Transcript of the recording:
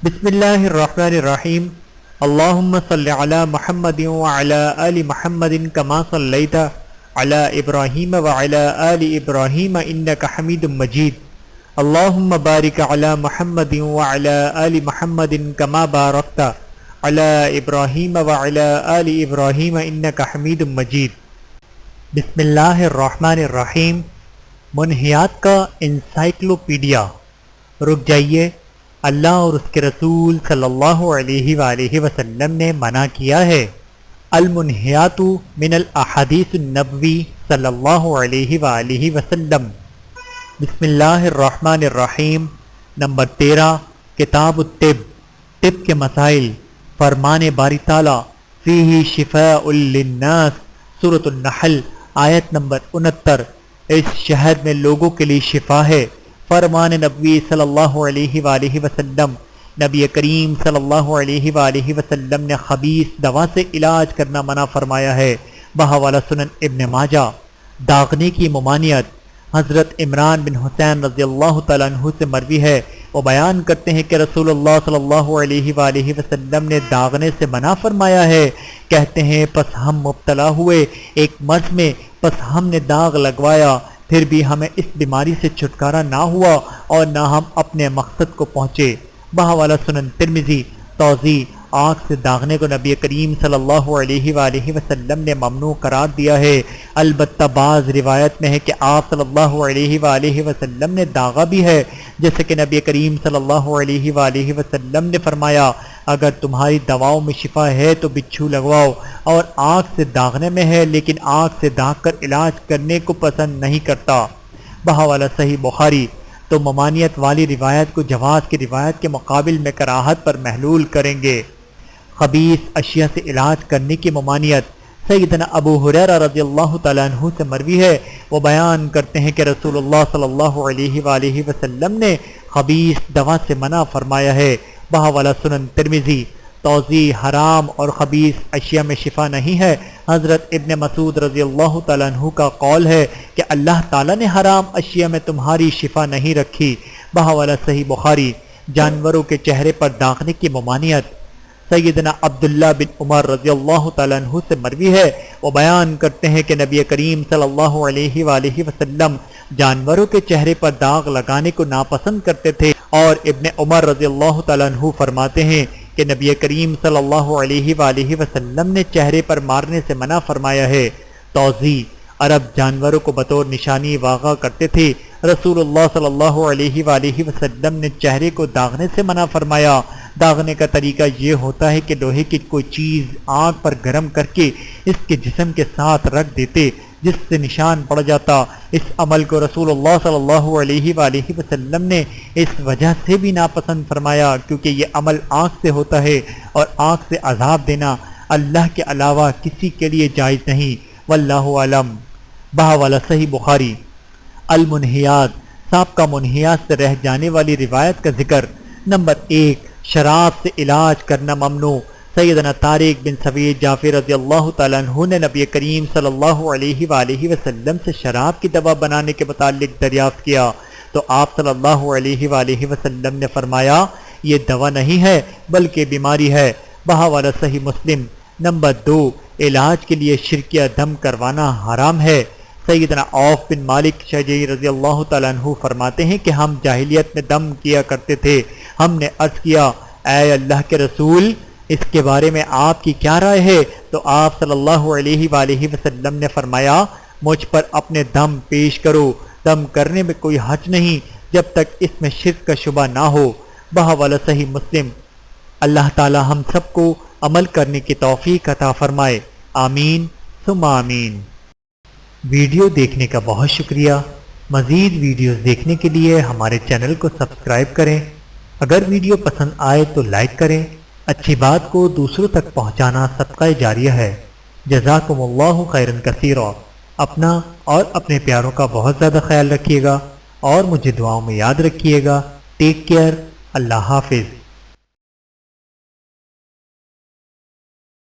بسم اللہ الرحمن الرحیم اللہم صلی علی محمد وعلی آل محمد کما صلیت علی ابراہیم وعلی آل ابراہیم انک حمید مجید اللہم بارک علی محمد وعلی آل محمد کما بارکت علی ابراہیم وعلی آل ابراہیم انک حمید مجید۔ بسم اللہ الرحمن الرحیم۔ منہیات کا انسائکلوپیڈیا۔ رک جائیے، اللہ اور اس کے رسول صلی اللہ علیہ وآلہ وسلم نے منع کیا ہے۔ المنہیات من الاحادیث النبوی صلی اللہ علیہ وآلہ وسلم۔ بسم اللہ الرحمن الرحیم۔ نمبر 13، کتاب الطب، طب کے مسائل۔ فرمان باری تعالیٰ فیہ شفاء للناس، سورۃ النحل، آیت نمبر 69۔ اس شہر میں لوگوں کے لیے شفا ہے۔ فرمان نبوی صلی اللہ علیہ وآلہ وسلم، نبی کریم صلی اللہ علیہ وآلہ وسلم نے خبیث دوا سے علاج کرنا منع فرمایا ہے۔ بحوالہ سنن ابن ماجہ۔ داغنے کی ممانعت۔ حضرت عمران بن حسین رضی اللہ تعالیٰ عنہ سے مروی ہے، وہ بیان کرتے ہیں کہ رسول اللہ صلی اللہ علیہ وآلہ وسلم نے داغنے سے منع فرمایا ہے۔ کہتے ہیں پس ہم مبتلا ہوئے ایک مرض میں، پس ہم نے داغ لگوایا، پھر بھی ہمیں اس بیماری سے چھٹکارا نہ ہوا اور نہ ہم اپنے مقصد کو پہنچے۔ بحوالہ سنن ترمذی۔ توضیح: آنکھ سے داغنے کو نبی کریم صلی اللہ علیہ وآلہ وسلم نے ممنوع قرار دیا ہے۔ البتہ بعض روایت میں ہے کہ آپ صلی اللہ علیہ وآلہ وسلم نے داغا بھی ہے، جیسے کہ نبی کریم صلی اللہ علیہ وآلہ وسلم نے فرمایا اگر تمہاری دواؤں میں شفا ہے تو بچھو لگواؤ، اور آنکھ سے داغنے میں ہے لیکن آنکھ سے داغ کر علاج کرنے کو پسند نہیں کرتا۔ بحوالہ صحیح بخاری۔ تو ممانعت والی روایت کو جواز کی روایت کے مقابل میں کراہت پر محلول کریں گے۔ خبیث اشیاء سے علاج کرنے کی ممانعت۔ سیدنا ابو ہریرہ رضی اللہ تعالیٰ عنہ سے مروی ہے، وہ بیان کرتے ہیں کہ رسول اللہ صلی اللہ علیہ وآلہ وسلم نے خبیث دوا سے منع فرمایا ہے۔ بحوالہ سنن ترمذی۔ توضیح: حرام اور خبیث اشیاء میں شفا نہیں ہے۔ حضرت ابن مسعود رضی اللہ تعالیٰ عنہ کا قول ہے کہ اللہ تعالیٰ نے حرام اشیاء میں تمہاری شفا نہیں رکھی۔ بحوالہ صحیح بخاری۔ جانوروں کے چہرے پر داغنے کی ممانعت۔ سیدنا عبداللہ بن عمر رضی اللہ تعالیٰ عنہ سے مروی ہے، وہ بیان کرتے ہیں کہ نبی کریم صلی اللہ علیہ وآلہ وسلم جانوروں کے چہرے پر داغ لگانے کو ناپسند کرتے تھے، اور ابن عمر رضی اللہ تعالیٰ عنہ فرماتے ہیں کہ نبی کریم صلی اللہ علیہ وآلہ وسلم نے چہرے پر مارنے سے منع فرمایا ہے۔ توضیح: عرب جانوروں کو بطور نشانی واقع کرتے تھے۔ رسول اللہ صلی اللہ علیہ وآلہ وسلم نے چہرے کو داغنے سے منع فرمایا۔ داغنے کا طریقہ یہ ہوتا ہے کہ لوہے کی کوئی چیز آگ پر گرم کر کے اس کے جسم کے ساتھ رکھ دیتے، جس سے نشان پڑ جاتا۔ اس عمل کو رسول اللہ صلی اللہ علیہ وآلہ وسلم نے اس وجہ سے بھی ناپسند فرمایا کیونکہ یہ عمل آنکھ سے ہوتا ہے، اور آنکھ سے عذاب دینا اللہ کے علاوہ کسی کے لیے جائز نہیں۔ واللہ اعلم۔ بحوالہ صحیح بخاری۔ المنہیات، سابقہ منہیات سے رہ جانے والی روایت کا ذکر۔ نمبر 1، شراب سے علاج کرنا ممنوع۔ سیدنا طارق بن سوید جعفری رضی اللہ تعالیٰ عنہ نے نبی کریم صلی اللہ علیہ وآلہ وسلم سے شراب کی دوا بنانے کے متعلق دریافت کیا تو آپ صلی اللہ علیہ وآلہ وسلم نے فرمایا یہ دوا نہیں ہے بلکہ بیماری ہے۔ بحوالہ صحیح مسلم۔ نمبر 2، علاج کے لیے شرکیہ دم کروانا حرام ہے۔ سیدنا عوف بن مالک شجعی رضی اللہ تعالیٰ عنہ فرماتے ہیں کہ ہم جاہلیت میں دم کیا کرتے تھے۔ ہم نے عرض کیا اے اللہ کے رسول، اس کے بارے میں آپ کی کیا رائے ہے؟ تو آپ صلی اللہ علیہ وآلہ وسلم نے فرمایا مجھ پر اپنے دم پیش کرو، دم کرنے میں کوئی حرج نہیں جب تک اس میں شرک کا شبہ نہ ہو۔ بحوالہ صحیح مسلم۔ اللہ تعالی ہم سب کو عمل کرنے کی توفیق عطا فرمائے، آمین ثم آمین۔ ویڈیو دیکھنے کا بہت شکریہ۔ مزید ویڈیوز دیکھنے کے لیے ہمارے چینل کو سبسکرائب کریں۔ اگر ویڈیو پسند آئے تو لائک کریں۔ اچھی بات کو دوسروں تک پہنچانا صدقہ جاریہ ہے۔ جزاکم اللہ خیرا کثیرا۔ اپنا اور اپنے پیاروں کا بہت زیادہ خیال رکھیے گا اور مجھے دعاؤں میں یاد رکھیے گا۔ Take care. اللہ حافظ۔